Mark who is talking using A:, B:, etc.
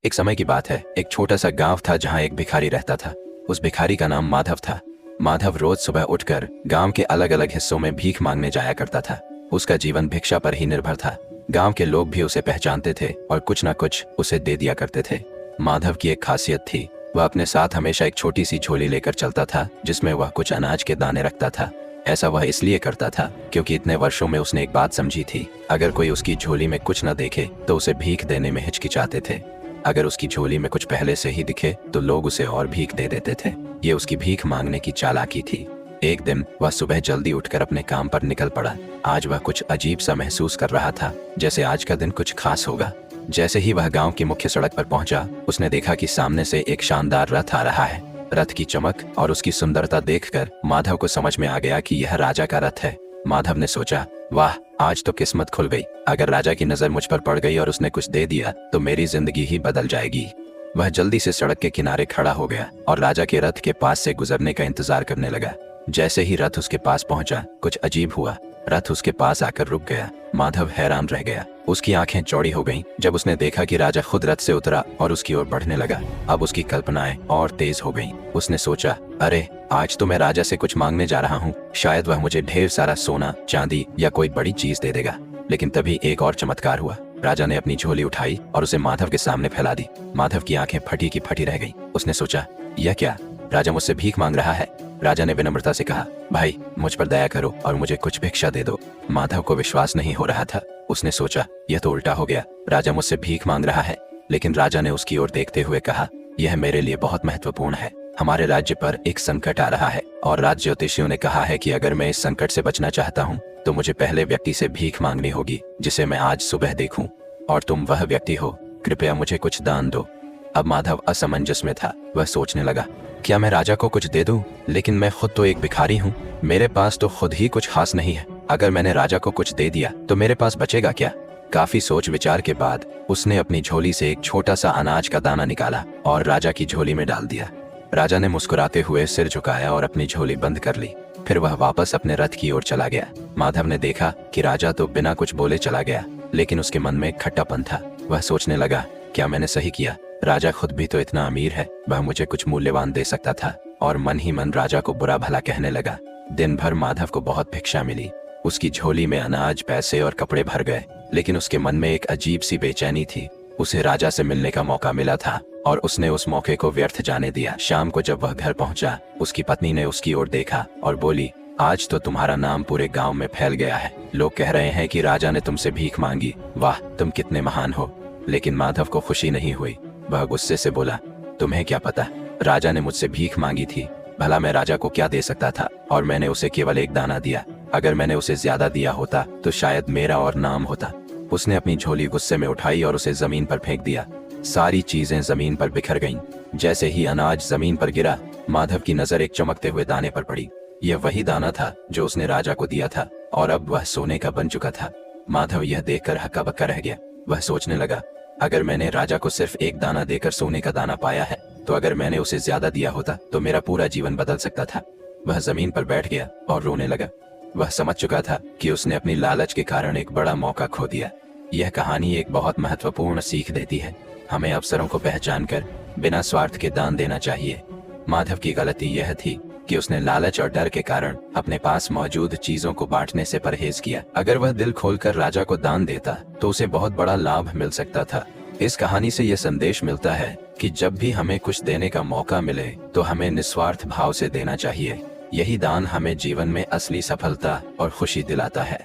A: एक समय की बात है, एक छोटा सा गांव था जहां एक भिखारी रहता था। उस भिखारी का नाम माधव था। माधव रोज सुबह उठकर गांव के अलग अलग हिस्सों में भीख मांगने जाया करता था। उसका जीवन भिक्षा पर ही निर्भर था। गांव के लोग भी उसे पहचानते थे और कुछ न कुछ उसे दे दिया करते थे। माधव की एक खासियत थी, वह अपने साथ हमेशा एक छोटी सी झोली लेकर चलता था जिसमें वह कुछ अनाज के दाने रखता था। ऐसा वह इसलिए करता था क्योंकि इतने वर्षों में उसने एक बात समझी थी, अगर कोई उसकी झोली में कुछ न देखे तो उसे भीख देने में हिचकिचाते थे। अगर उसकी झोली में कुछ पहले से ही दिखे तो लोग उसे और भीख दे देते थे। ये उसकी भीख मांगने की चालाकी थी। एक दिन वह सुबह जल्दी उठकर अपने काम पर निकल पड़ा। आज वह कुछ अजीब सा महसूस कर रहा था, जैसे आज का दिन कुछ खास होगा। जैसे ही वह गांव की मुख्य सड़क पर पहुंचा, उसने देखा कि सामने से एक शानदार रथ आ रहा है। रथ की चमक और उसकी सुंदरता देखकर माधव को समझ में आ गया कि यह राजा का रथ है। माधव ने सोचा, वाह, आज तो किस्मत खुल गई। अगर राजा की नजर मुझ पर पड़ गई और उसने कुछ दे दिया तो मेरी जिंदगी ही बदल जाएगी। वह जल्दी से सड़क के किनारे खड़ा हो गया और राजा के रथ के पास से गुजरने का इंतजार करने लगा। जैसे ही रथ उसके पास पहुंचा, कुछ अजीब हुआ। रथ उसके पास आकर रुक गया। माधव हैरान रह गया। उसकी आंखें चौड़ी हो गईं जब उसने देखा कि राजा खुद रथ से उतरा और उसकी ओर बढ़ने लगा। अब उसकी कल्पनाएं और तेज हो गईं। उसने सोचा, अरे, आज तो मैं राजा से कुछ मांगने जा रहा हूँ। शायद वह मुझे ढेर सारा सोना, चांदी या कोई बड़ी चीज दे देगा। लेकिन तभी एक और चमत्कार हुआ। राजा ने अपनी झोली उठाई और उसे माधव के सामने फैला दी। माधव की आंखें फटी की फटी रह गईं। उसने सोचा, यह क्या? राजा मुझसे भीख मांग रहा है। राजा ने विनम्रता से कहा, भाई, मुझ पर दया करो और मुझे कुछ भिक्षा दे दो। माधव को विश्वास नहीं हो रहा था। उसने सोचा, यह तो उल्टा हो गया। राजा मुझसे भीख मांग रहा है। लेकिन राजा ने उसकी ओर देखते हुए कहा, यह मेरे लिए बहुत महत्वपूर्ण है। हमारे राज्य पर एक संकट आ रहा है और राज ज्योतिषियों ने कहा है कि अगर मैं इस संकट से बचना चाहता हूँ तो मुझे पहले व्यक्ति से भीख मांगनी होगी जिसे मैं आज सुबह देखूं, और तुम वह व्यक्ति हो। कृपया मुझे कुछ दान दो। अब माधव असमंजस में था। वह सोचने लगा, क्या मैं राजा को कुछ दे दूं? लेकिन मैं खुद तो एक भिखारी हूँ। मेरे पास तो खुद ही कुछ खास नहीं है। अगर मैंने राजा को कुछ दे दिया तो मेरे पास बचेगा क्या? काफी सोच विचार के बाद उसने अपनी झोली से एक छोटा सा अनाज का दाना निकाला और राजा की झोली में डाल दिया। राजा ने मुस्कुराते हुए सिर झुकाया और अपनी झोली बंद कर ली। फिर वह वापस अपने रथ की ओर चला गया। माधव ने देखा कि राजा तो बिना कुछ बोले चला गया, लेकिन उसके मन में एक खट्टापन था। वह सोचने लगा, क्या मैंने सही किया? राजा खुद भी तो इतना अमीर है, वह मुझे कुछ मूल्यवान दे सकता था। और मन ही मन राजा को बुरा भला कहने लगा। दिन भर माधव को बहुत भिक्षा मिली। उसकी झोली में अनाज, पैसे और कपड़े भर गए, लेकिन उसके मन में एक अजीब सी बेचैनी थी। उसे राजा से मिलने का मौका मिला था और उसने उस मौके को व्यर्थ जाने दिया। शाम को जब वह घर पहुंचा, उसकी पत्नी ने उसकी ओर देखा और बोली, आज तो तुम्हारा नाम पूरे गांव में फैल गया है। लोग कह रहे हैं कि राजा ने तुमसे भीख मांगी। वाह, तुम कितने महान हो। लेकिन माधव को खुशी नहीं हुई। वह गुस्से से बोला, तुम्हें क्या पता, राजा ने मुझसे भीख मांगी थी। भला मैं राजा को क्या दे सकता था, और मैंने उसे केवल एक दाना दिया। अगर मैंने उसे ज्यादा दिया होता तो शायद मेरा और नाम होता। उसने अपनी झोली गुस्से में उठाई और उसे जमीन पर फेंक दिया। सारी चीजें जमीन पर बिखर गईं। जैसे ही अनाज जमीन पर गिरा, माधव की नजर एक चमकते हुए दाने पर पड़ी। यह वही दाना था जो उसने राजा को दिया था और अब वह सोने का बन चुका था। माधव यह देखकर हक्का बक्का रह गया। वह सोचने लगा, अगर मैंने राजा को सिर्फ एक दाना देकर सोने का दाना पाया है, तो अगर मैंने उसे ज्यादा दिया होता तो मेरा पूरा जीवन बदल सकता था। वह जमीन पर बैठ गया और रोने लगा। वह समझ चुका था कि उसने अपनी लालच के कारण एक बड़ा मौका खो दिया। यह कहानी एक बहुत महत्वपूर्ण सीख देती है। हमें अवसरों को पहचानकर बिना स्वार्थ के दान देना चाहिए। माधव की गलती यह थी कि उसने लालच और डर के कारण अपने पास मौजूद चीजों को बांटने से परहेज किया। अगर वह दिल खोलकर राजा को दान देता तो उसे बहुत बड़ा लाभ मिल सकता था। इस कहानी से यह संदेश मिलता है कि जब भी हमें कुछ देने का मौका मिले तो हमें निस्वार्थ भाव से देना चाहिए। यही दान हमें जीवन में असली सफलता और खुशी दिलाता है।